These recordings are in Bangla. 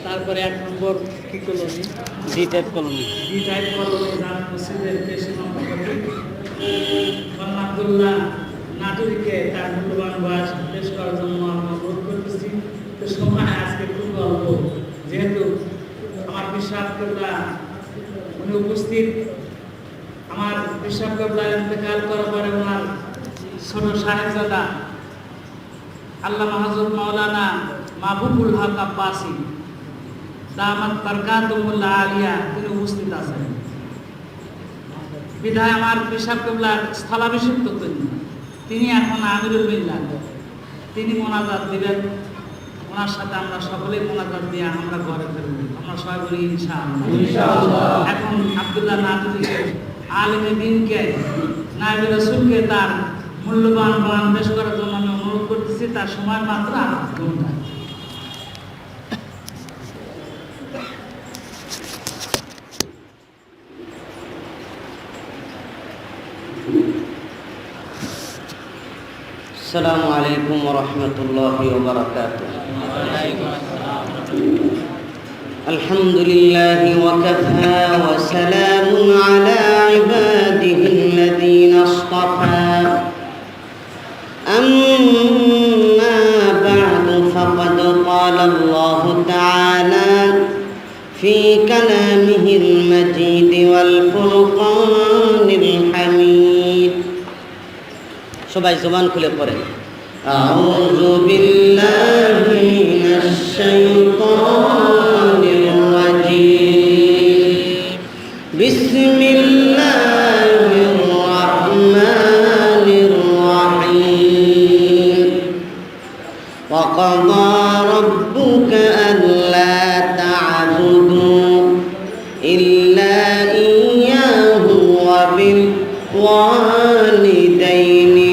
তারপরে 1 নম্বর কি কলোনি, ডি টাইপ কলোনি, জান মসজিদের পেশি আব্দুল্লাহ নাটুরিকে তার মূল্যবান বয়স পেশ করার জন্য আমরা অনুরোধ করতেছি। তো সময় আজকে খুব অল্প, যেহেতু আমার বিশ্বাস করলা উনি উপস্থিত, আমার বিশ্বাস করলা ইন্তেকাল করার পরে ওনার ছোট সাহেবজাদা আল্লামা হযরত মাওলানা মাহবুবুল হক আব্বাসী দামাত বারকাতুহুল আলিয়া তিনি উপস্থিত আছেন। বিধায় আমার পেশাব কেবলার স্থলাভিষিক্ত তিনি এখন আমিরুল মিল্লাত, তিনি মোনাজাত দিবেন। ওনার সাথে আমরা সকলেই মোনাজাত দিয়ে আমরা ঘরে ফেরব। আমরা সবাই বলি ইনশাআল্লাহ। এখন আব্দুল্লাহ নাটুরিকে আলেমে দ্বীনকে নায়েবে রাসূলকে তার মূল্যবান বয়ান পেশ করার জন্য আমি অনুরোধ করতেছি। তার সময় মাত্র 8 ঘন্টা। السلام عليكم ورحمة الله وبركاته. الحمد لله وكفى وسلام على عباده الذين اصطفى. أما بعد فقد قال الله تعالى في كلامه المجيد والفرقان الحميد. সবাই জবান খুলে পড়েন। আউযু বিল্লাহি মিনাশ শাইতানির রাজীম। বিসমিল্লাহির রাহমানির রাহিম। ওয়া ক্বাদা রাব্বুকা আল্লা তা'বুদু ইল্লা ইয়্যাহু ওয়া বিল ওয়ালিদাইনি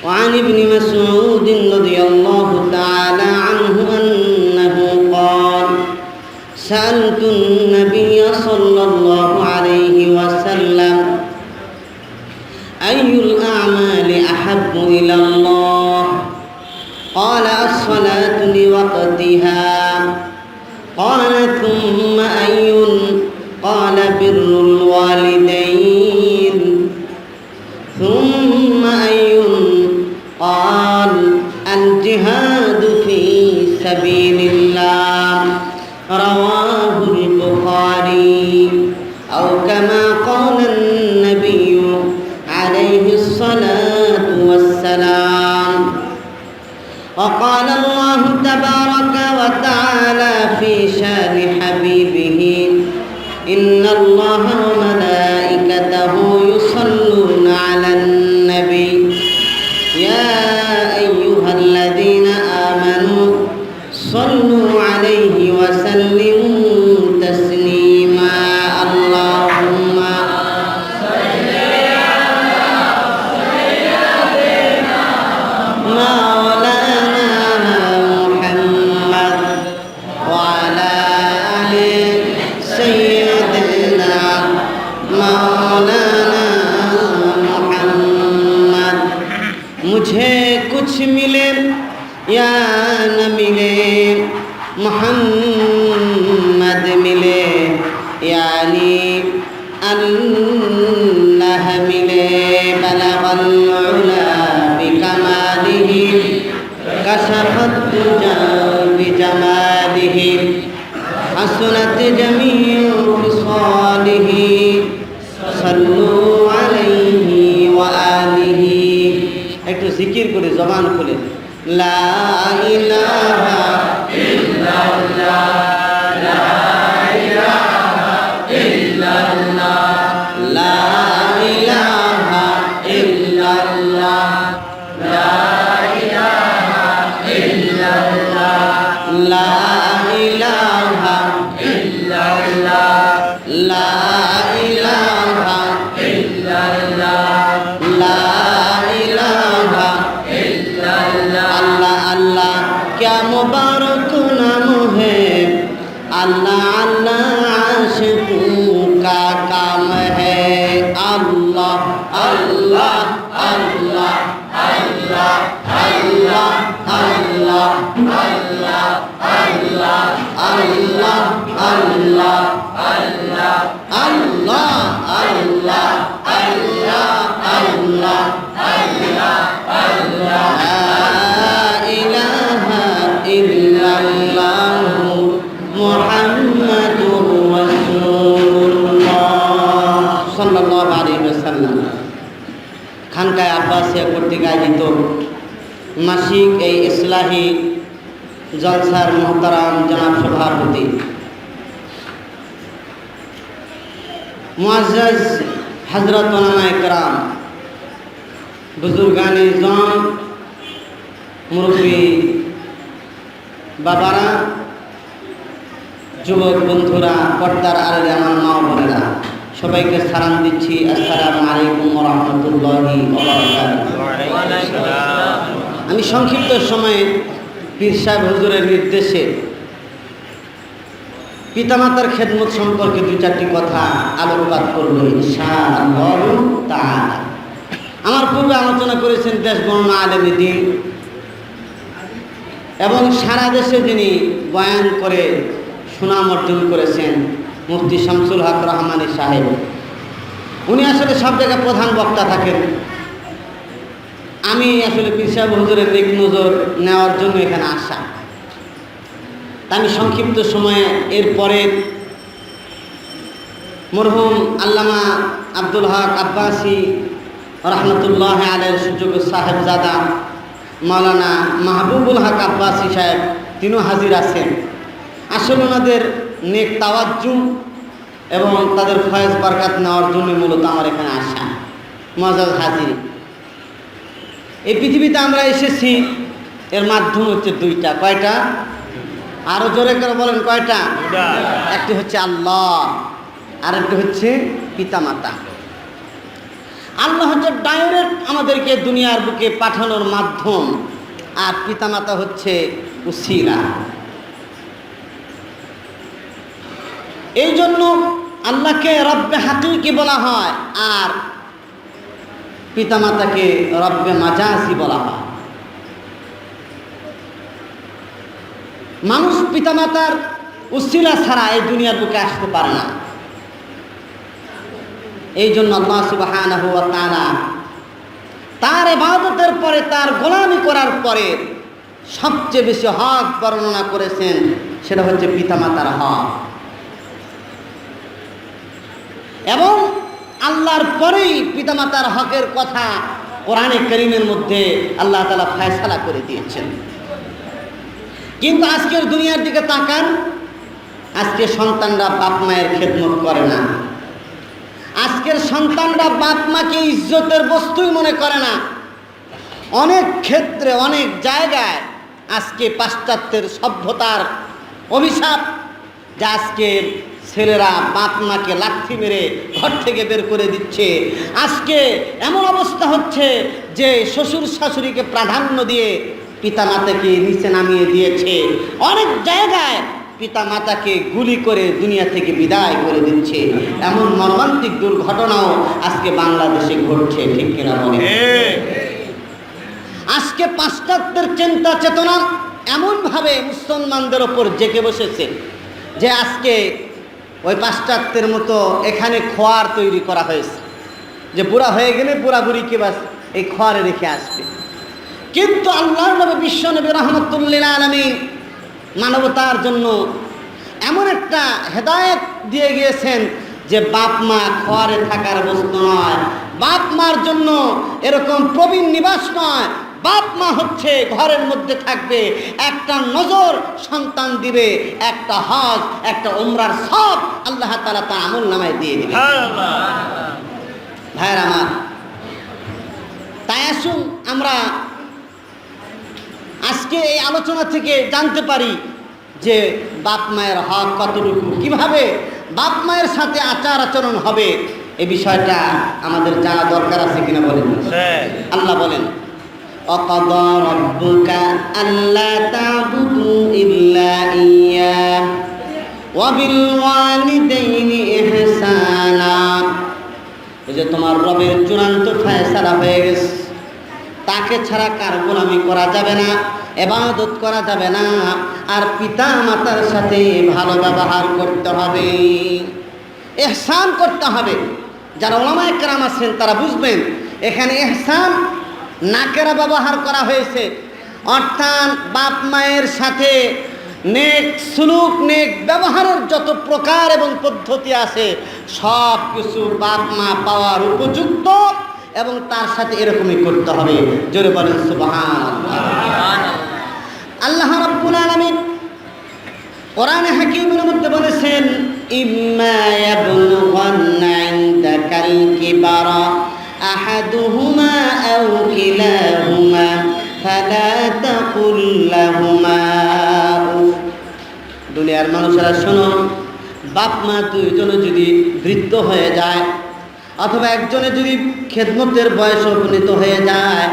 وعن ابن مسعود رضي الله تعالى عنه أنه قال سألت النبي صلى الله عليه وسلم أي الأعمال أحب إلى الله؟ قال الصلاة لوقتها. قال ثم أي؟ قال بر الوالدين. ثم أي؟ قال الجهاد في سبيل الله. رواه البخاري. أو كما قال النبي عليه الصلاة والسلام. وقال الله تبارك وتعالى في شان حبيبه إن الله وملائكته يصلون على النبي يا أيها الذين آمنوا صلوا عليه وسلموا تسليما. اللهم صل على سيدنا مولانا محمد وعلى آل سيدنا مولانا محمد. मुझे कुछ मिले या न मिले, मोहम्मद मिले यानी अल्लाह मिले. बलगल उला बिकमालिही कशफत दुजा बिजमालिही हसनत जमीउ खिसालिही सल्लु अलैहि व आलिही. একটু জিকির করে জবান খুলে লা ইলাহা ইল্লাল্লাহ, লা ইলাহা ইল্লাল্লাহ, লা ইলাহা ইল্লাল্লাহ, লা ইলাহা ইল্লাল্লাহ, লা ইলাহা ইল্লাল্লাহ, লা ইলাহা अल्लाह अल्लाह आशिकों का काम है। अल्लाह अल्लाह अल्लाह अल्लाह अल्लाह अल्लाह अल्लाह अल्लाह अल्लाह अल्लाह अल्लाह अल्लाह अल्लाह अल्लाह अल्लाह अल्लाह ला इलाहा इल्लल्लाह मुहम्मदुर রাসূলুল্লাহ সাল্লাল্লাহু আলাইহি ওয়াসাল্লাম। খানকায়ে আব্বাসিয়া কর্তৃক আয়োজিত মাসিক এই ইসলাহি জলসার মোহতারাম জনাব সভাপতি মুআজ্জাজ হযরত ওলামায়ে কেরাম, বুজুর্গানে ইজম, মুরব্বী বাবারা, যুবক বন্ধুরা, পর্দার আড়ালে আমার মা বোনেরা, সবাইকে সালাম দিচ্ছি। আসসালামু আলাইকুম ওয়া রাহমাতুল্লাহি ওয়া বারাকাতুহু। আমি সংক্ষিপ্ত সময়ে পীর সাহেব হুজুরের নির্দেশে পিতামাতার খেদমত সম্পর্কে দুই চারটি কথা আলোকপাত করব ইনশাআল্লাহ তাআলা। আমার পূর্বে আলোচনা করেছেন দেশ বর্ণনা আলেমে দ্বীন এবং সারা দেশে যিনি বয়ান করে সুনাম অর্জন করেছেন মুফতি শামসুল হক রহমানী সাহেব। উনি আসলে সব জায়গায় প্রধান বক্তা থাকেন। আমি আসলে পীর সাহেব হুজুরের নেক নজর নেওয়ার জন্য এখানে আসা। তা আমি সংক্ষিপ্ত সময়ে এরপরে মরহুম আল্লামা আব্দুল হক আব্বাসী রহমতুল্লাহ আলাইহির সুযোগ্য সাহেবজাদা মাওলানা মাহবুবুল হক আব্বাসী সাহেব তিনিও হাজির আছেন। আসলে ওনাদের নেক তাওয়াজ্জু এবং তাদের ফয়েজ বরকত নেওয়ার জন্য মূলত আমার এখানে আসা। মুআজ্জাজ হাজির, এই পৃথিবীতে আমরা এসেছি এর মাধ্যম হচ্ছে দুইটা। কয়টা? আরো জোরে করে বলেন কয়টা? একটি হচ্ছে আল্লাহ, আর একটি হচ্ছে পিতামাতা। আল্লাহ হচ্ছে ডাইরেক্ট আমাদেরকে দুনিয়ার বুকে পাঠানোর মাধ্যম, আর পিতামাতা হচ্ছে উসিলা। এই জন্য আল্লাহকে রব্বে হাকিকি বলা হয়, আর পিতামাতাকে রব্বে মাজাজি বলা হয়। মানুষ পিতামাতার উসিলা ছাড়া এই দুনিয়ার বুকে আসতে পারে না। এই জন্য আল্লাহ সুবহানাহু ওয়া তাআলা তার ইবাদতের পরে, তার গোলামি করার পরে সবচেয়ে বেশি হক বর্ণনা করেছেন, সেটা হচ্ছে পিতামাতার হক। এবং আল্লাহর পরেই পিতামাতার হকের কথা কোরআনে কারীমের মধ্যে আল্লাহ তাআলা ফয়সালা করে দিয়েছেন। কিন্তু আজকের দুনিয়ার দিকে তাকান, আজকে সন্তানরা বাপ মায়ের খেদমত করে না। আজকের সন্তানরা বাপ মাকে ইজ্জতের বস্তুই মনে করে না। অনেক ক্ষেত্রে, অনেক জায়গায় আজকে পাশ্চাত্যের সভ্যতার অভিশাপ, যে আজকে ছেলেরা বাপ মাকে লাথি মেরে ঘর থেকে বের করে দিচ্ছে। আজকে এমন অবস্থা হচ্ছে যে শ্বশুর শাশুড়িকে প্রাধান্য দিয়ে পিতামাতাকে নিচে নামিয়ে দিয়েছে। অনেক জায়গায় পিতামাতাকে গুলি করে দুনিয়া থেকে বিদায় করে দিচ্ছে। এমন মর্মান্তিক দুর্ঘটনাও আজকে বাংলাদেশে ঘটছে, ঠিক কিনা বলেন? আজকে পাশ্চাত্যের চিন্তা চেতনা এমনভাবে মুসলমানদের ওপর জেগে বসেছে যে আজকে ওই পাশ্চাত্যের মতো এখানে খোয়ার তৈরি করা হয়েছে, যে বুড়া হয়ে গেলে বুড়া বুড়িকে বাস এই খোয়ারে রেখে আসবে। কিন্তু আল্লাহর নবী বিশ্ব নবী রাহমাতুল্লিল আলামিন মানবতার জন্য এমন একটা হেদায়েত দিয়ে গিয়েছেন যে বাপ মা খোয়ারে থাকার বস্তু নয়, বাপ মার জন্য এরকম প্রবীণ নিবাস নয়। বাপ মা হচ্ছে ঘরের মধ্যে থাকবে, একটা নজর সন্তান দিবে, একটা হজ, একটা উমরার সব আল্লাহ তাআলা তার আমল নামায় দিয়ে দিবে। ভাইরা আমার, তাই আসুন আমরা আজকে এই আলোচনা থেকে জানতে পারি যে বাপ মায়ের হক কতটুকু, কিভাবে বাপ মায়ের সাথে আচার আচরণ হবে, এই বিষয়টা আমাদের জানা দরকার আছে কিনা বলেন। আল্লাহ বলেন, وَقَضَى رَبُّكَ أَلَّا تَعْبُدُوا إِلَّا إِيَّاهُ ওয়াবিল ওয়ালিদাইনি ইহসানা। এই যে তোমার রবের চূড়ান্ত ফয়সালা হয়ে গেছে, তাকে ছাড়া কার গোলামি করা যাবে না, ইবাদত করা যাবে না, আর পিতা মাতার সাথে ভালো ব্যবহার করতে হবে, ইহসান করতে হবে। যারা উলামায়ে কেরাম আছেন তারা বুঝবেন এখানে ইহসান নাকেরা ব্যবহার করা হয়েছে, অর্থাৎ বাপ মায়ের সাথে নেক সুলুক, নেক ব্যবহারের যত প্রকার এবং পদ্ধতি আছে সব কিছু বাপ মা পাওয়ার উপযুক্ত এবং তার সাথে এরকমই করতে হবে। জোরে বলেন সুবহানাল্লাহ। আল্লাহ রাব্বুল আলামিন কোরআনে হাকীমের মধ্যে বলেছেন, ইম্মা ইয়াবলুগান্না ইনদাকাল কিবারা আহাদুহুমা আও কিলাহুমা ফালা তাকুল লাহুমা উফ। দুনিয়ার মানুষেরা শোনো, বাপ মা দুইজনে যদি বৃদ্ধ হয়ে যায় অথবা একজনে যদি খেদমতের বয়সে উপনীত হয়ে যায়,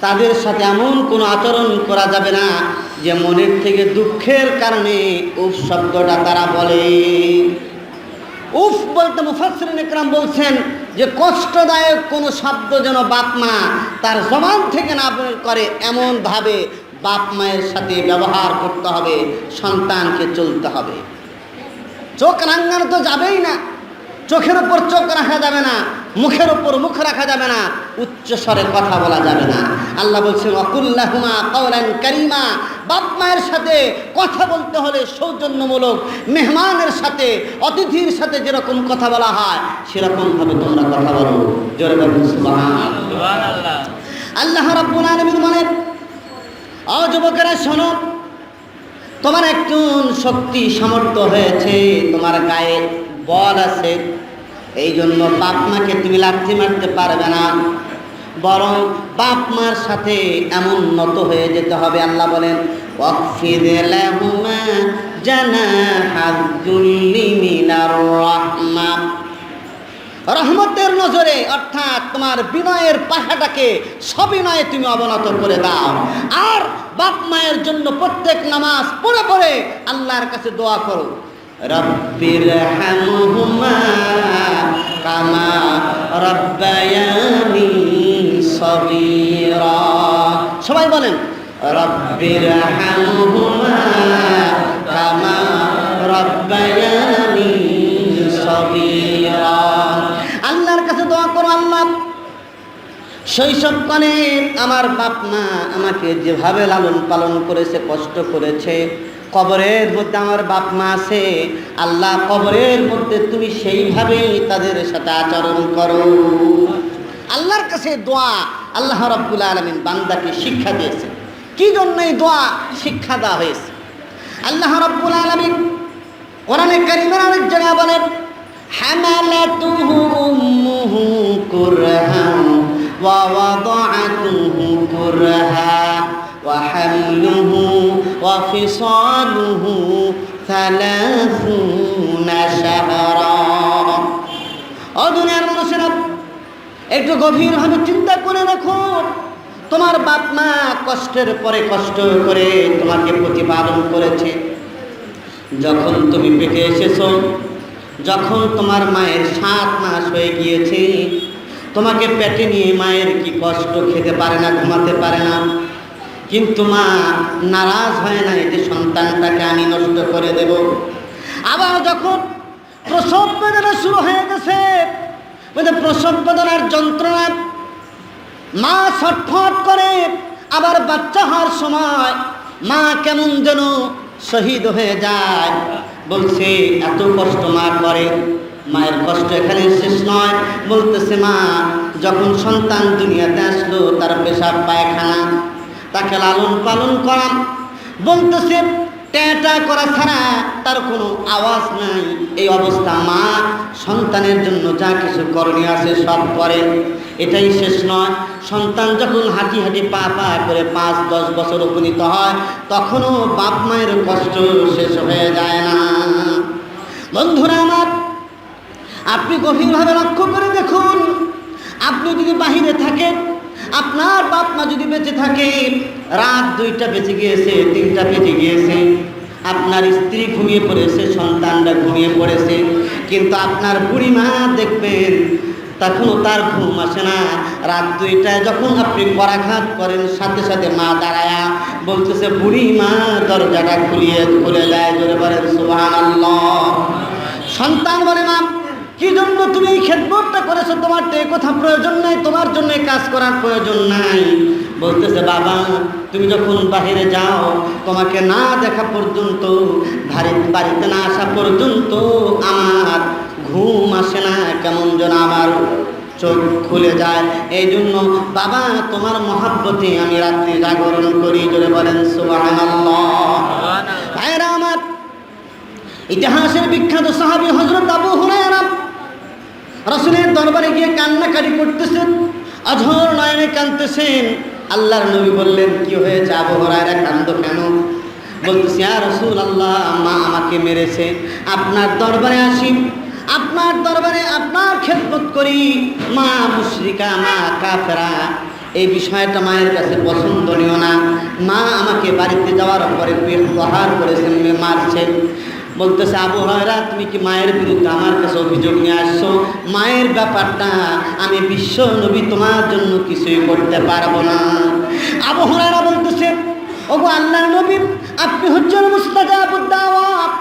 তাদের সাথে এমন কোনো আচরণ করা যাবে না যে মনের থেকে দুঃখের কারণে উফ শব্দটা তারা বলে। উফ বলতে মুফাসসিরিন ইকরাম বলছেন যে কষ্টদায়ক কোনো শব্দ যেন বাপ মা তার জবান থেকে না বের করে, এমনভাবে বাপ মায়ের সাথে ব্যবহার করতে হবে, সন্তানকে চলতে হবে। চোখ রাঙানো তো যাবেই না, চোখের উপর চোখ রাখা যাবে না, মুখের উপর মুখ রাখা যাবে না, উচ্চ স্বরে কথা বলা যাবে না। আল্লাহ বলছেন ওয়াকুল্লাহুমা কাওলান কারীমা। বাপ মায়ের সাথে কথা বলতে হলে সৌজন্যমূলক, মেহমানের সাথে, অতিথির সাথে যেরকম কথা বলা হয় সেরকমভাবে তোমরা কথা বলো। জোরে বলুন সুবহানাল্লাহ। আল্লাহ রাব্বুল আলামিন বলেন, ও যুবকেরা শোনো, তোমার একটু শক্তি সামর্থ্য হয়েছে, তোমার গায়ে বল আছে, এই জন্য বাপ মাকে তুমি লাথি মারতে পারবে না, বরং বাপ মার সাথে এমন নত হয়ে যেতে হবে। আল্লাহ বলেন ওয়াকফিদ লাহুমা জানাহাদ যুল্লি মিনার রাহমা। রহমতের নজরে অর্থাৎ তোমার বিনয়ের পাখাটাকে সবিনয়ে তুমি অবনত করে দাও। আর বাপ মায়ের জন্য প্রত্যেক নামাজ পড়ে পড়ে আল্লাহর কাছে দোয়া করো, রব্বিরহামহুমা কামা রব্বায়ানি সগীরা। সবাই বলেন রব্বিরহামহুমা কামা রব্বায়ানি সগীরা। আল্লাহর কাছে দোয়া করো, আল্লাহ শৈশবকালে আমার বাপ মা আমাকে যেভাবে লালন পালন করেছে, কষ্ট করেছে, কবরের মধ্যে আমার বাপ মা আছে, আল্লাহ কবরের মধ্যে তুমি সেইভাবেই তাদের সাথে আচরণ করো। আল্লাহর কাছে দোয়া আল্লাহ রাব্বুল আলামিন বান্দাকে শিক্ষা দিয়েছে। কি জন্য এই দোয়া শিক্ষা দেওয়া হয়েছে? আল্লাহ রাব্বুল আলামিন কোরআনে কারীমের অনেক জায়গায় বলেন, হামালাতুহু উম্মুহু কুরহান ওয়া ওয়াদাআতুহু কুরহা ওয়া হামলুহু ওয়া ফিসালুহু 30 শাহরা। ও দুনিয়ার মানুষেরা, একটু গভীরভাবে চিন্তা করে দেখো, তোমার বাপ মা কষ্টের পরে কষ্ট করে তোমাকে প্রতিপালন করেছে। যখন তুমি পেটে এসেছো, যখন তোমার মায়ের 7 মাস হয়ে গিয়েছে, তোমাকে পেটে নিয়ে মায়ের কি কষ্ট, খেতে পারে না, ঘুমাতে পারে না, কিন্তু মা নারাজ হয় না যে সন্তানটাকে আমি নষ্ট করে দেব। আবার যখন প্রসব বেদনা শুরু হয়ে গেছে, প্রসব বেদনার যন্ত্রণা মা ছটফট করে, আবার বাচ্চা হওয়ার সময় মা কেমন যেন শহীদ হয়ে যায়। বলছে এত কষ্ট মা করে, মায়ের কষ্ট এখানে শেষ নয়। বলতেছে মা যখন সন্তান দুনিয়াতে আসলো, তার পেশাব পায়খানা, তাকে লালন পালন করা, বলতেছে ট্যাটা করা ছাড়া তার কোনো আওয়াজ নাই। এই অবস্থা মা সন্তানের জন্য যা কিছু করণীয় আছে সব করে। এটাই শেষ নয়, সন্তান যখন হাঁটি হাঁটি পা পা করে 5-10 বছর উপনীত হয়, তখনও বাপ মায়ের কষ্ট শেষ হয়ে যায় না। বন্ধুরা আমার, আপনি গভীরভাবে লক্ষ্য করে দেখুন, আপনি যদি বাহিরে থাকেন, আপনার বাপ মা যদি বেঁচে থাকে, রাত 2টা বেজে গিয়েছে, 3টা বেজে গিয়েছে, আপনার স্ত্রী ঘুমিয়ে পড়েছে, সন্তানরা ঘুমিয়ে পড়েছে, কিন্তু আপনার বুড়ি মা দেখবেন তখনও তার ঘুম আসে না। রাত 2টায় যখন আপনি করাঘাত করেন, সাথে সাথে মা দাঁড়ায়া বলতেছে, বুড়ি মা দরজাটা খুলে দেয়। জোরে বলেন সুবহানাল্লাহ। সন্তান বলে, মা কি জন্য তুমি এই খেদমতটা করেছো? তোমার তো এই কথা প্রয়োজন নাই, তোমার জন্য এই কাজ করার প্রয়োজন নাই। বলতেছে, বাবা তুমি যখন বাহিরে যাও, তোমাকে না দেখা পর্যন্ত, বাড়িতে না আসা পর্যন্ত আমার ঘুম আসে না, কেমন যেন আমার চোখ খুলে যায়। এই জন্য বাবা তোমার মহাব্বতে আমি রাত্রি জাগরণ করি। জোরে বলেন সুবহানাল্লাহ। ভাইরা আমার, ইতিহাসের বিখ্যাত সাহাবী হযরত আবু হুরায়রা রাসূলের দরবারে গিয়ে কান্নাকাটি করতেছেন, অঝর নয়নে কাঁদতেছেন। আল্লাহর নবী বললেন, কি হয়েছে আবু হুরায়রা, কাঁদো কেন? বলতেছে, ইয়া রাসূলুল্লাহ, মা আমাকে মেরেছে, আপনার দরবারে আসি, আপনার দরবারে আপনার খেদমত করি, মা মুশরিকা, মা কাফেরা, এই বিষয়টা মায়ের কাছে পছন্দনীয় না। মা আমাকে বাড়িতে যাওয়ার পরে প্রহার করেছেন, মারছেন। বলতেছে, আবু হুরায়রা তুমি কি মায়ের বিরুদ্ধে আমার কাছে অভিযোগ নিয়ে আসছো? মায়ের ব্যাপারটা আমি বিশ্ব নবী তোমার জন্য কিছুই করতে পারবো না। আবু হুরায়রা বলতেছে, ওগো আল্লাহর নবী, আপনি হচ্ছেন মুস্তাজাবুদ দাওয়াত,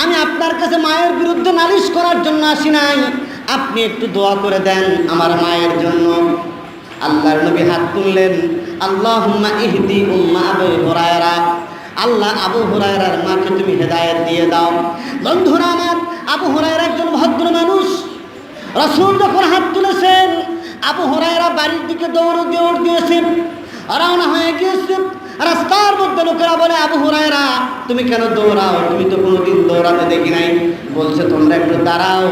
আমি আপনার কাছে মায়ের বিরুদ্ধে নালিশ করার জন্য আসি নাই, আপনি একটু দোয়া করে দেন আমার মায়ের জন্য। আল্লাহর নবী হাত তুললেন, আল্লাহুম্মা ইহদি উম্মা আবু হুরায়রা, আল্লাহ আবু হুরায়রার মাকে তুমি হেদায়েত দিয়ে দাও। বন্ধুরা আমার, আবু হুরায়রা একজন ভদ্র মানুষ। রাসূল যখন হাত তুলেছেন, আবু হুরায়রা বাড়ির দিকে দৌড় দিয়েছেন, রওনা হয়ে গিয়েছেন। রাস্তার মধ্যে লোকেরা বলে, আবু হুরায়রা তুমি কেন দৌড়াও? তুমি তো কোনোদিন দৌড়াতে দেখি নাই। বলছে, তোমরা একটু দাঁড়াও,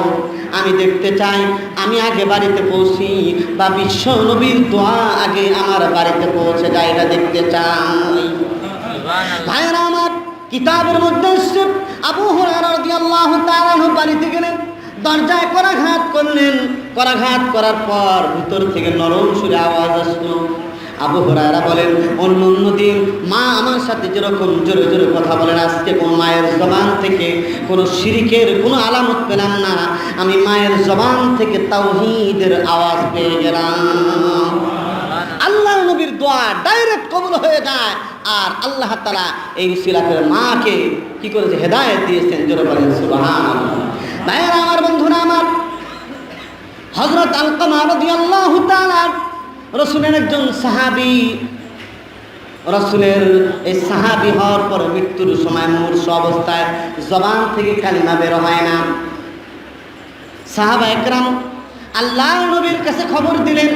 আমি দেখতে চাই আমি আগে বাড়িতে পৌঁছি, বা বিশ্ব নবীর দোয়া আগে আমার বাড়িতে পৌঁছে যায়, এটা দেখতে চাই। ভাইরা আমার, কিতাবের মধ্যে এসেছে, আবু হুরায়রা রাদিয়াল্লাহু তাআলা আনহু বাড়িতে গেলেন, দরজায় করাঘাত করলেন। করাঘাত করার পর ভিতর থেকে নরম সুরে আওয়াজ আসলো। আবু হুরায়রা বলেন, অন্য দিন মা আমার সাথে যেরকম জোরে জোরে কথা বলেন, আজকে কোন মায়ের জবান থেকে কোনো শিরিকের কোনো আলামত পেলাম না, আমি মায়ের জবান থেকে তাওহীদের আওয়াজ পেয়ে গেলাম। আল্লাহর নবীর দোয়া ডাইরেক্ট কবুল হয়ে যায়, আর আল্লাহ তাআলা এই উসিলাতে মাকে কি করেছে? হেদায়েত দিয়েছেন। জোরে বলেন সুবহানাল্লাহ। ভাইরা আমার, বন্ধুরা আমার, হযরত আলকামা রাদিয়াল্লাহু তাআলা রাসূলের একজন সাহাবী। রাসূলের এই সাহাবী হওয়ার পর মৃত্যুর সময় মূর্ছ অবস্থায় জবান থেকে কালিমা বের হয় না। সাহাবা একরাম আল্লাহর নবীর কাছে খবর দিলেন,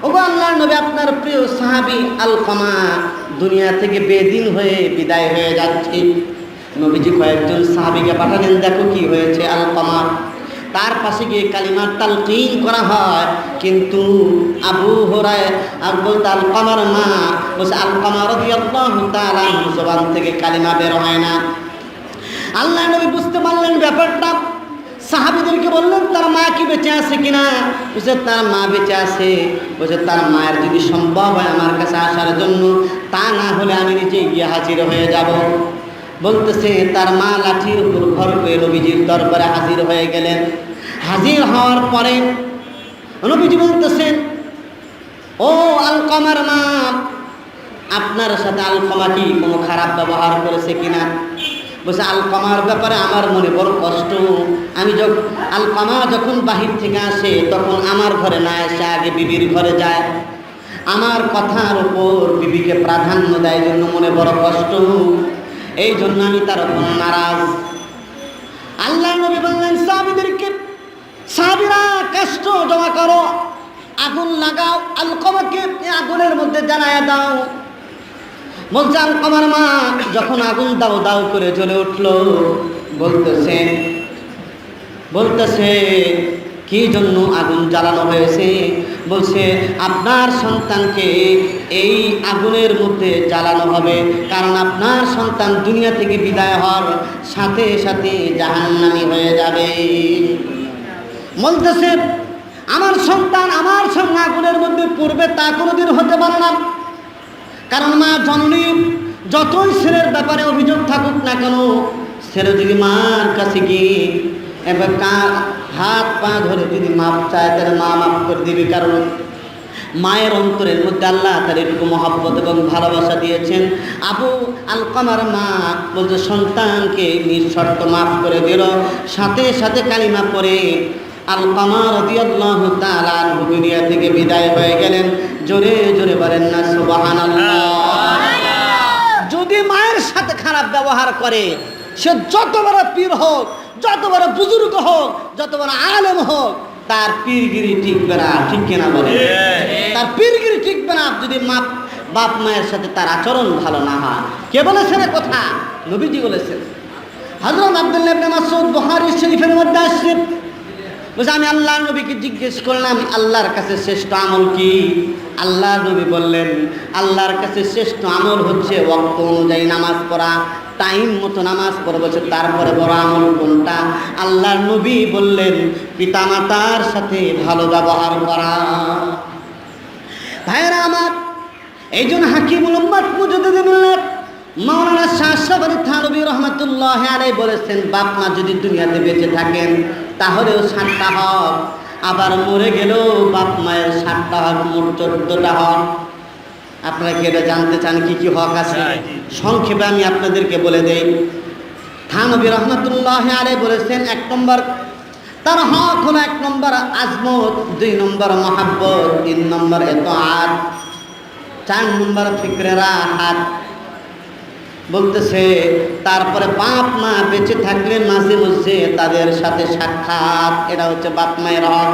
ওগো আল্লাহর নবী, আপনার প্রিয় সাহাবী আলকামা দুনিয়া থেকে বেদিন হয়ে বিদায় হয়ে যাচ্ছে। নবীজি কয়েকজন সাহাবীকে পাঠালেন, দেখো কি হয়েছে আলকামা। তার পাশে গিয়ে কালিমার তালকিন করা হয়, কিন্তু আবু হুরায়রা বলতে আলকামার মা বলছে, আলকামা রাদিয়াল্লাহু তাআলা জবান থেকে কালিমা বের হয় না। আল্লাহ নবী বুঝতে পারলেন ব্যাপারটা, সাহাবীদেরকে বললেন, তার মা কি বেঁচে আছে কিনা? বলছে, তার মা বেঁচে আছে। বলছে, তার মায়ের যদি সম্ভব হয় আমার কাছে আসার জন্য, তা না হলে আমি নিজে গিয়ে হাজির হয়ে যাব। বলতেছে, তার মা লাঠির উপর ভর করে নবীজির দরবারে হাজির হয়ে গেলেন। হাজির হওয়ার পরে নবীজি বলতেছেন, ও আলকামার মা, আপনার সাথে আলকামা কি কোনো খারাপ ব্যবহার করেছে কিনা? বলছে, আলকামার ব্যাপারে আমার মনে বড় কষ্ট। আমি আলকামা যখন বাহির থেকে আসে, তখন আমার ঘরে না এসে আগে বিবির ঘরে যায়, আমার কথার উপর বিবিকে প্রাধান্য দেয়, জন্য মনে বড় কষ্ট, এই জন্য আমি তার উপর নারাজ। আল্লাহ নবী বললেন সাহাবীদেরকে, সাহাবীরা কষ্ট জমা করো, আগুন লাগাও, আলকামাকে আগুনের মধ্যে জ্বালায়া দাও। বলছে, আলকামার মা যখন আগুন দাও দাও করে জ্বলে উঠলো, বলতেছে কি জন্য আগুন জ্বালানো হয়েছে? বলছে, আপনার সন্তানকে এই আগুনের মধ্যে জ্বালানো হবে, কারণ আপনার সন্তান দুনিয়া থেকে বিদায় হওয়ার সাথে সাথে জাহান্নামী হয়ে যাবে। বলতেছে, আমার সন্তান আমার সঙ্গে আগুনের মধ্যে পূর্বে তা কোনোদিন হতে পারে না, কারণ মা জননী যতই ছেলের ব্যাপারে অভিযোগ থাকুক না কেন, ছেলে যদি মার কাছে গিয়ে এবার কার হাত পা ধরে যদি মাপ চায়, তাহলে মা মাফ করে দিবে। কারণ মায়ের অন্তরের মধ্যে আল্লাহ তার একটু মহব্বত এবং ভালোবাসা দিয়েছেন। আবু আলকামার মা বলছে সন্তানকে নিঃশর্ত মাফ করে দিল, সাথে সাথে কালিমা পড়ে আলকামা রাদিয়াল্লাহু তাআলা আনহু দুনিয়া থেকে বিদায় হয়ে গেলেন। জোরে জোরে বলেন না সুবহানাল্লাহ। যদি মায়ের সাথে খারাপ ব্যবহার করে, সে যত বড় পীর হোক, যত বড় বুজুর্গ হোক, যত বড় আলেম হোক, তার পীরগিরি টিকবে না। ঠিক কিনা বলে? তার পীরগিরি টিকবে না যদি বাপ মায়ের সাথে তার আচরণ ভালো না হয়। কে বলেছেন এ কথা? নবীজি বলেছেন। হযরত আব্দুল্লাহ ইবনে মাসউদ বুখারী শরীফের মধ্যে আসছে, বলছে আমি আল্লাহর নবীকে জিজ্ঞেস করলাম আল্লাহর কাছে শ্রেষ্ঠ আমল কি? আল্লাহর নবী বললেন আল্লাহর কাছে শ্রেষ্ঠ আমল হচ্ছে ওয়াক্ত অনুযায়ী নামাজ পড়া, টাইম মতো নামাজ পড়া। বলছে তারপরে বড় আমল কোনটা? আল্লাহর নবী বললেন পিতামাতার সাথে ভালো ব্যবহার করা। ভাইয়েরা আমার, এই জন্য হাকিমুল উম্মাত মুজাদ্দিদুল মাওলানা শাহ আশরাফ থানভী রহমাতুল্লাহ আলাইহি বলেছেন বাপ মা যদি দুনিয়াতে বেঁচে থাকেন তাহলেও 7টা হক, আবার মরে গেলেও বাপ মায়ের 7টা হক, মোট 14টা হক। আপনারা কি এটা জানতে চান কি কি হক আছে? সংক্ষেপে আমি আপনাদেরকে বলে দেই। থানভী রহমাতুল্লাহ আলাইহি বলেছেন 1 নম্বর তার হক হলো 1 নম্বর আজমত, 2 নম্বর মহাব্বত, 3 নম্বর ইতাআত, 4 নম্বর ফিকরে রাহাত। বলতেছে তারপরে বাপ মা বেঁচে থাকলে মাঝে মাঝে তাদের সাথে সাক্ষাৎ, এটা হচ্ছে বাপ মায়ের হক।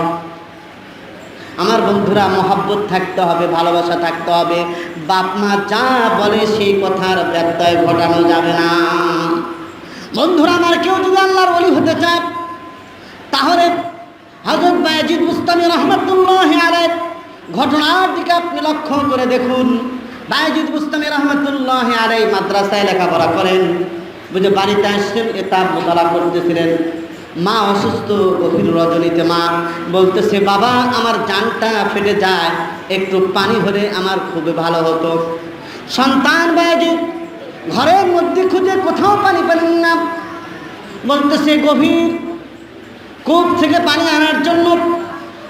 আমার বন্ধুরা, মহব্বত থাকতে হবে, ভালোবাসা থাকতে হবে। বাপ মা যা বলে সেই কথার ব্যত্যয় ঘটানো যাবে না। বন্ধুরা আমার, কেউ যদি আল্লাহর ওলি হতে চায় তাহলে হযরত বায়েজিদ বুস্তামি রহমাতুল্লাহ আলাইহি ঘটনার দিকে আপনি লক্ষ্য করে দেখুন। বায়েজিদ বুস্তামি রহমাতুল্লাহ আলাইহি মাদ্রাসায় লেখাপড়া করেন, বুঝে বাড়িতে আসছেন, কিতাব মুতালা করতেছিলেন। মা অসুস্থ, গভীর রজনীতে মা বলতেছে বাবা আমার জানটা ফেটে যায়, একটু পানি হলে আমার খুবই ভালো হতো। সন্তান বায়েজিদ ঘরের মধ্যে খুঁজে কোথাও পানি পেলেন না, বলতেছে গভীর কূপ থেকে পানি আনার জন্য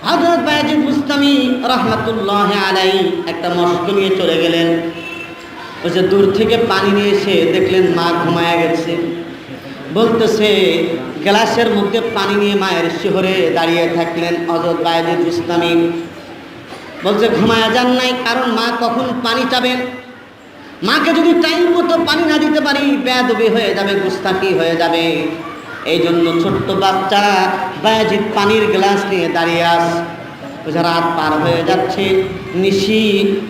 হযরত বায়েজিদ বুস্তামি রহমাতুল্লাহ আলাইহি একটা মশক নিয়ে চলে গেলেন। ওই যে দূর থেকে পানি নিয়ে এসে দেখলেন মা ঘুমায়া গেছে। বলতেছে গ্লাসের মধ্যে পানি নিয়ে মায়ের শিহরে দাঁড়িয়ে থাকলেন হযরত বায়েজিদ বুস্তামি। বলছে ঘুমায়া যান নাই, কারণ মা কখন পানি চাবেন, মাকে যদি টাইম মতো পানি না দিতে পারি বেয়াদবি হয়ে যাবে, গুস্তাখি হয়ে যাবে। এই জন্য ছোট্ট বাচ্চা বায়েজিদ পানির গ্লাস নিয়ে দাঁড়িয়ে আছে। রাত পার হয়ে যাচ্ছে, নিশি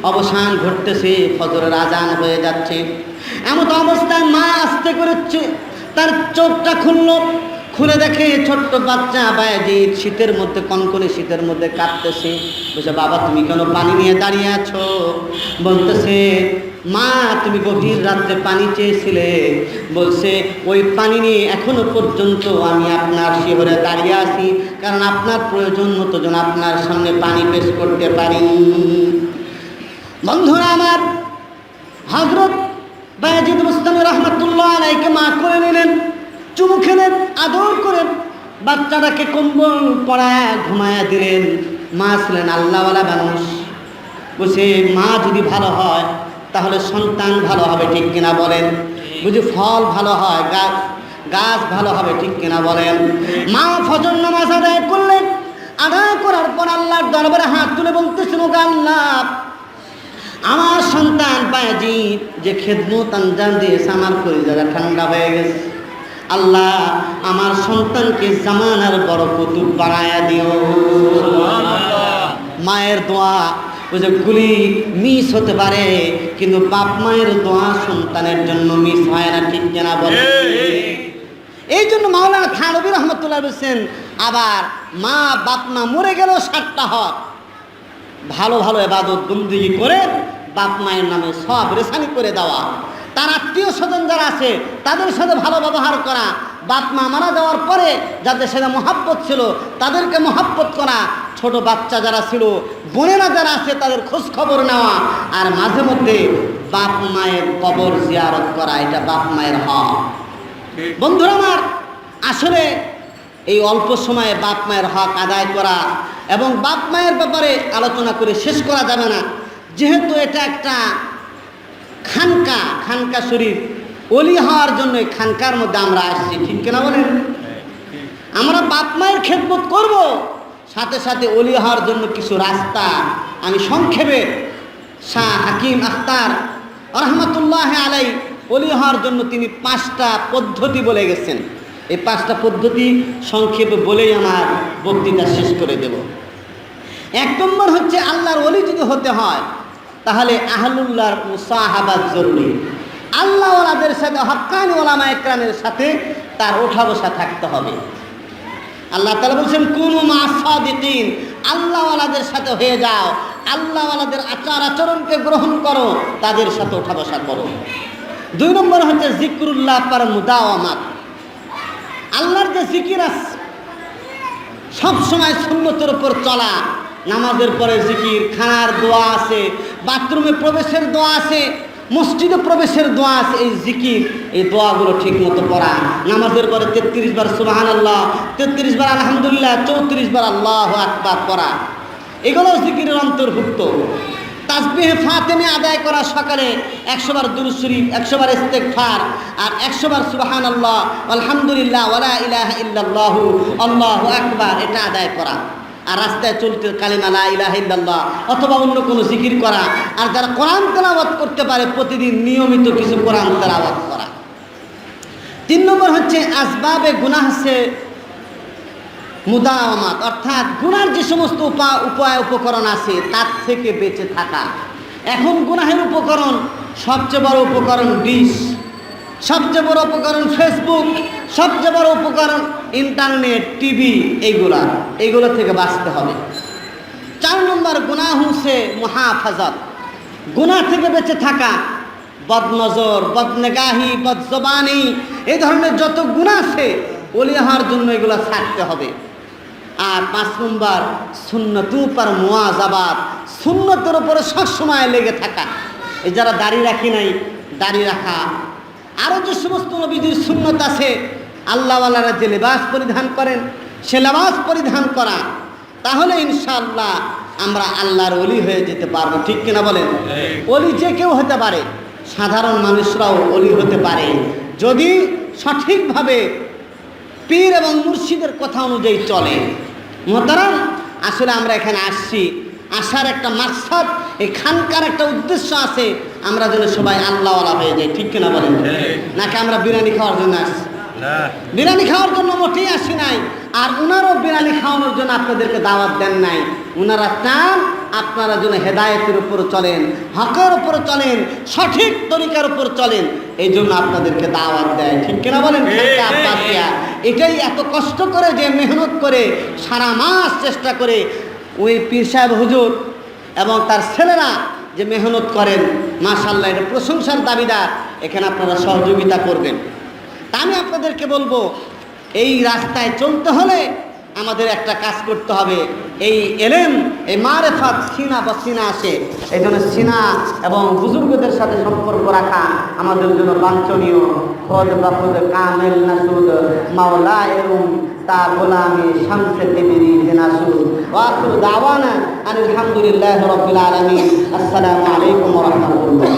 অবসান ঘটতেছে, ফজরের আজান হয়ে যাচ্ছে। এমন অবস্থায় মা আস্তে করে তার চোখটা খুলে দেখে ছোট্ট বাচ্চা বায়েজিদ শীতের মধ্যে, কনকনে শীতের মধ্যে কাঁপতেছে। বলছে বাবা তুমি কেন পানি নিয়ে দাঁড়িয়ে আছো? বলতেছে মা তুমি গভীর রাত্রে পানি চেয়েছিলে, বলছে ওই পানি নিয়ে এখনো পর্যন্ত আমি আপনার শিহরে দাঁড়িয়ে আছি, কারণ আপনার প্রয়োজন মতো যেন আপনার সামনে পানি পেশ করতে পারি। বন্ধুরা আমার, হযরত বায়েজিদ বুস্তামি রহমাতুল্লাহ আলাইহিকে মা করে নিলেন, চুমু খেলেন, আদর করে বাচ্চাটাকে কম্বল পরায় ঘুমায়া দিলেন। মা ছিলেন আল্লাহওয়ালা মানুষ, বলছে মা যদি ভালো হয় তাহলে সন্তান ভালো হবে। ঠিক কিনা বলেন? বুঝি ফল ভালো হয়, গাছ ভালো হবে। ঠিক কিনা বলেন? মা ফজর নামাজ আদায় করলেন, আদায় করার পর আল্লাহর দরবারে হাত তুলে বলতেছিল আল্লাহ আমার সন্তান বায়েজিদ যে খেদমত আঞ্জাম দিয়েছে আমার কলিজাটা ঠান্ডা হয়ে গেছে। আল্লাহ আমার সন্তানকে জামানার বড় কুতুব বানায়া দিও। মায়ের দোয়া ওই যে গুলি মিস হতে পারে, কিন্তু বাপ মায়ের দোয়া সন্তানের জন্য মিস হয় না। ঠিক কিনা বলে? এই জন্য মাওলানা থানভী রহমাতুল্লাহ বলছেন আবার মা বাপ মা মরে গেলেও 7টা হক, ভালো ভালো ইবাদত বন্দেগী করে বাপ মায়ের নামে সওয়াব রেসানি করে দেওয়া, তার আত্মীয় স্বজন যারা আছে তাদের সাথে ভালো ব্যবহার করা, বাপ মা মারা যাওয়ার পরে যাদের সাথে মহাব্বত ছিল তাদেরকে মহাব্বত করা, ছোট বাচ্চা যারা ছিল, বোনেরা যারা আছে তাদের খোঁজ খবর নেওয়া, আর মাঝে মধ্যে বাপ মায়ের কবর জিয়ারত করা, এটা বাপ মায়ের হক। বন্ধুরা আমার, আসলে এই অল্প সময়ে বাপ মায়ের হক আদায় করা এবং বাপ মায়ের ব্যাপারে আলোচনা করে শেষ করা যাবে না, যেহেতু এটা একটা খানকা শরীফ। ওলি হওয়ার জন্য খানকার মধ্যে আমরা আসছি, ঠিক কিনা বলেন? আমরা বাপ মায়ের খেদমত করব, সাথে সাথে ওলি হওয়ার জন্য কিছু রাস্তা আমি সংক্ষেপে শাহ হাকিম আখতার রহমতুল্লাহ আলাই ওলি হওয়ার জন্য তিনি 5টা পদ্ধতি বলে গেছেন। এই 5টা পদ্ধতি সংক্ষেপে বলেই আমার বক্তৃতা শেষ করে দেব। 1 নম্বর হচ্ছে, আল্লাহর ওলি যদি হতে হয় তাহলে আহলুল্লাহর মুসাহাবাত জরুরি। আল্লাহওয়ালাদের সাথে, হক্কানি ওলামা একরামের সাথে তার ওঠা বসা থাকতে হবে। আল্লাহ তাআলা বলছেন কুনু মা'আস সাদিকিন, আল্লাহওয়ালাদের সাথে হয়ে যাও, আল্লাহওয়ালাদের আচার আচরণকে গ্রহণ করো, তাদের সাথে ওঠা বসা করো। 2 নম্বর হচ্ছে জিকরুল্লাহ পার মুদাওয়ামাত, আল্লাহর যে জিকির আছে সবসময় সুন্নতের উপর চলা। নামাজের পরে জিকির, খানার দোয়া আছে, বাথরুমে প্রবেশের দোয়া আছে, মসজিদে প্রবেশের দোয়া আছে, এই জিকির, এই দোয়াগুলো ঠিক মতো পড়া। নামাজের পরে 33 বার সুবহানাল্লাহ, 33 বার আলহামদুলিল্লাহ, 34 বার আল্লাহু আকবার পড়া, এগুলো জিকিরের অন্তর্ভুক্ত। তাসবিহ ফাতেমে আদায় করা, সকালে 100 বার দুরূদ শরীফ, 100 বার ইস্তেগফার, আর 100 বার সুবহানাল্লাহ, আলহামদুলিল্লাহ, ওয়ালা ইলাহা ইল্লাল্লাহু, আল্লাহু আকবার, এটা আদায় করা। আর রাস্তায় চলতে কালিমা লা ইলাহা ইল্লাল্লাহ অথবা অন্য কোনো জিকির করা। আর যারা কোরআন তেলাওয়াত করতে পারে প্রতিদিন নিয়মিত কিছু কোরআন তেলাওয়াত করা। 3 নম্বর হচ্ছে আসবাবে গুনাহ সে মুদাওয়ামাত, অর্থাৎ গুনার যে সমস্ত উপায় উপকরণ আছে তার থেকে বেঁচে থাকা। এখন গুনাহের উপকরণ, সবচেয়ে বড় উপকরণ ডিশ, সবচেয়ে বড় উপকরণ ফেসবুক, সবচেয়ে বড় উপকরণ ইন্টারনেট, টিভি, এইগুলো থেকে বাঁচতে হবে। 4 নম্বর গুনাহ হচ্ছে মুহাফাজত, গুনাহ থেকে বেঁচে থাকা। বদনজর, বদনেগাহি, বদজবানি, এই ধরনের যত গুনাহ আছে ওলি হওয়ার জন্য এগুলো ছাড়তে হবে। আর 5 নম্বর সুন্নতুর উপর মুওয়াজাবাত, সুন্নতের উপরে সবসময় লেগে থাকা। এই যারা দাড়ি রাখি নাই, দাড়ি রাখা। আরও যে সমস্ত নবীদের সুন্নত আছে, আল্লাহওয়ালারা যে লেবাস পরিধান করেন সে লেবাস পরিধান করা, তাহলে ইনশাআল্লাহ আমরা আল্লাহর ওলি হয়ে যেতে পারবো, ঠিক কিনা বলেন? ওলি যে কেউ হতে পারে, সাধারণ মানুষরাও ওলি হতে পারে যদি সঠিকভাবে পীর এবং মুর্শিদের কথা অনুযায়ী চলে। মোহতারাম, আসলে আমরা এখানে আসছি, আসার একটা মাকসাদ, এই খানকার একটা উদ্দেশ্য আছে, আমরা যেন সবাই আল্লাহওয়ালা হয়ে যাই, ঠিক কিনা বলেন? নাকি আমরা বিরিয়ানি খাওয়ার জন্য আসছি? বিরিয়ানি খাওয়ার জন্য মোটেই আসি নাই। আর উনারও বিরিয়ানি খাওয়ানোর জন্য আপনাদেরকে দাওয়াত দেন নাই। উনারা চান আপনারা যেন হেদায়েতের উপর চলেন, হকের উপর চলেন, সঠিক তরিকার উপর চলেন, এই জন্য আপনাদেরকে দাওয়াত দেয়, ঠিক কিনা বলেন? এটাই এত কষ্ট করে, যে মেহনত করে সারা মাস চেষ্টা করে ওই পীর সাহেব হুজুর এবং তার ছেলেরা যে মেহনত করেন, মাশাআল্লাহ, এটা প্রশংসার দাবিদার। এখানে আপনারা সহযোগিতা করবেন। তা আমি আপনাদেরকে বলবো, এই রাস্তায় চলতে হলে আমাদের একটা কাজ করতে হবে। এই এলেম, এই মারেফাত সিনা বসিনা আসে, এই জন্য সিনা এবং বুজুর্গদের সাথে সম্পর্ক রাখা আমাদের জন্য বাঞ্ছনীয়। খোদ বাখুদ কামেল নাসুদ মাওলা এরুম তা গোলামি শামসে তেবিরি নাসুদ। ওয়া আখিরু দাওয়ানা আনিল হামদুলিল্লাহি রাব্বিল আলামিন। আসসালামু আলাইকুম ওয়া রাহমাতুল্লাহ।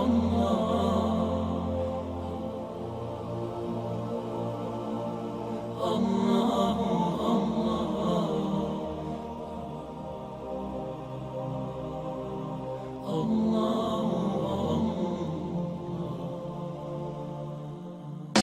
Allah